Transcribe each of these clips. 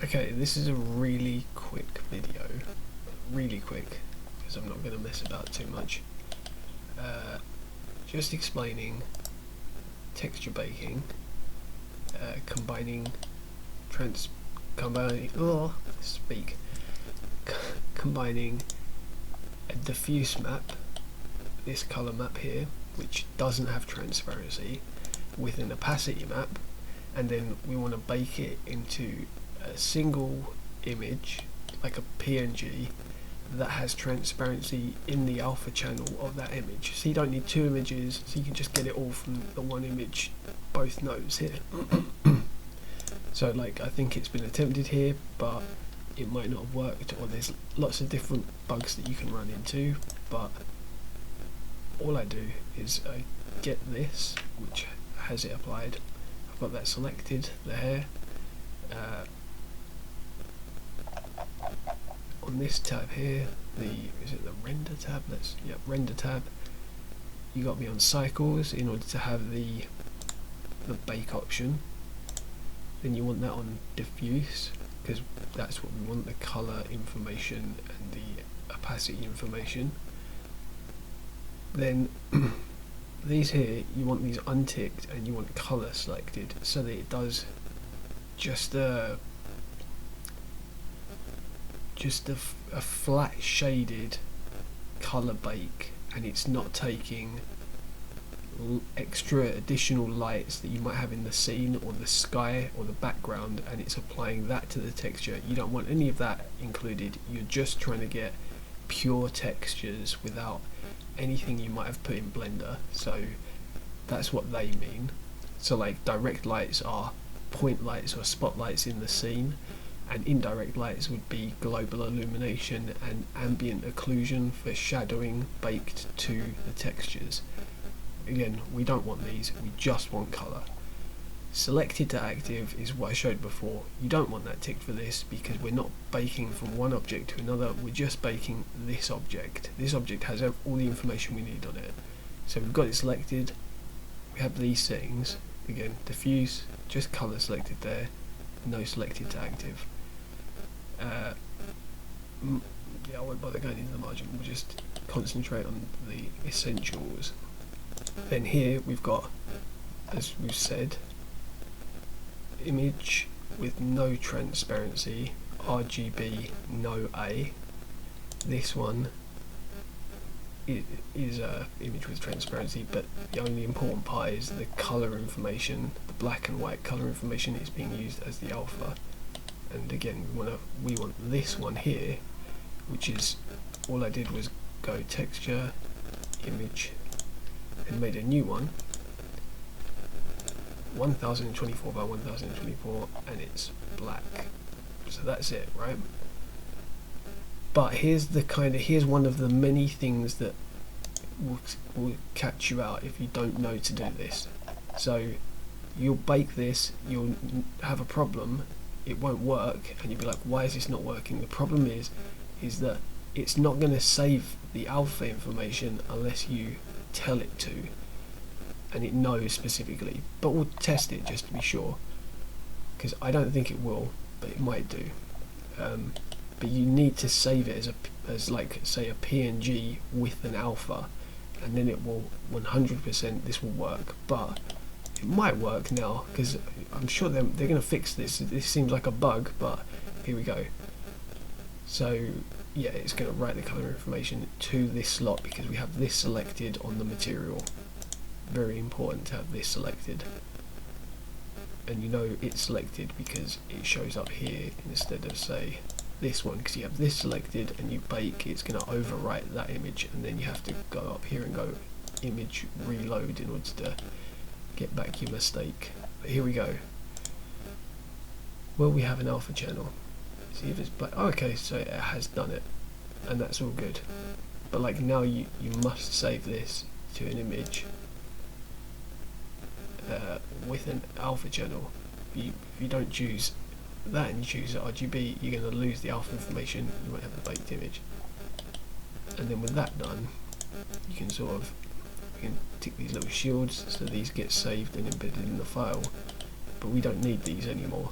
Okay, this is a really quick video, really quick, because I'm not going to mess about too much. Just explaining texture baking, combining combining a diffuse map, this color map here, which doesn't have transparency, with an opacity map, and then we want to bake it into a single image, like a PNG, that has transparency in the alpha channel of that image. So you don't need two images, so you can just get it all from the one image, both nodes here. So like, I think it's been attempted here, but it might not have worked, or there's lots of different bugs that you can run into. But all I do is I get this, which has it applied. I've got that selected there. On this tab here, is it the render tab? Render tab. You got me on cycles in order to have the bake option. Then you want that on diffuse, because that's what we want, the color information and the opacity information. Then these here, you want these unticked and you want color selected, so that it does just a flat shaded color bake, and it's not taking extra additional lights that you might have in the scene or the sky or the background, and it's applying that to the texture. You don't want any of that included. You're just trying to get pure textures without anything you might have put in Blender. So that's what they mean. So like, direct lights are point lights or spotlights in the scene, and indirect lights would be global illumination and ambient occlusion for shadowing baked to the textures. Again, we don't want these, we just want colour. Selected to active is what I showed before. You don't want that ticked for this, because we're not baking from one object to another, we're just baking this object. This object has all the information we need on it. So we've got it selected, we have these settings. Again, diffuse, just colour selected there, no selected to active. Yeah, I won't bother going into the margin, we'll just concentrate on the essentials. Then here we've got, as we've said, image with no transparency, RGB no A. This one is a image with transparency, but the only important part is the color information. The black and white color information is being used as the alpha. And again, we want this one here, which is, all I did was go texture, image, and made a new one, 1024 by 1024, and it's black. So that's it, right? But here's one of the many things that will catch you out if you don't know to do this. So you'll bake this, you'll have a problem, it won't work, and you'll be like, why is this not working? The problem is that it's not going to save the alpha information unless you tell it to, and it knows specifically. But we'll test it just to be sure, because I don't think it will, but it might do. But you need to save it as like, say, a PNG with an alpha, and then it will 100%, this will work. But it might work now, because I'm sure they're going to fix this. This seems like a bug, but here we go. So yeah, it's going to write the color information to this slot, because we have this selected on the material. Very important to have this selected, and you know it's selected because it shows up here instead of, say, this one, because you have this selected and you bake, it's going to overwrite that image, and then you have to go up here and go image reload in order to get back your mistake. But here we go. Well, we have an alpha channel. See if it's black. Oh, okay, so it has done it, and that's all good. But like, now you must save this to an image with an alpha channel. If you don't choose that and you choose RGB, you're going to lose the alpha information, you won't have the baked image. And then with that done, you can tick these little shields so these get saved and embedded in the file, but we don't need these anymore.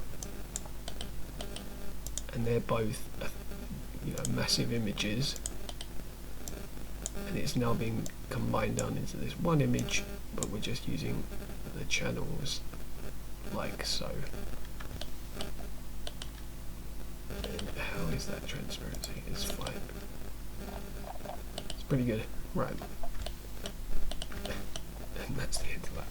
and they're both massive images, and it's now being combined down into this one image, but we're just using the channels like so. And how is that transparency? It's fine. It's pretty good. Right. And that's the end of that.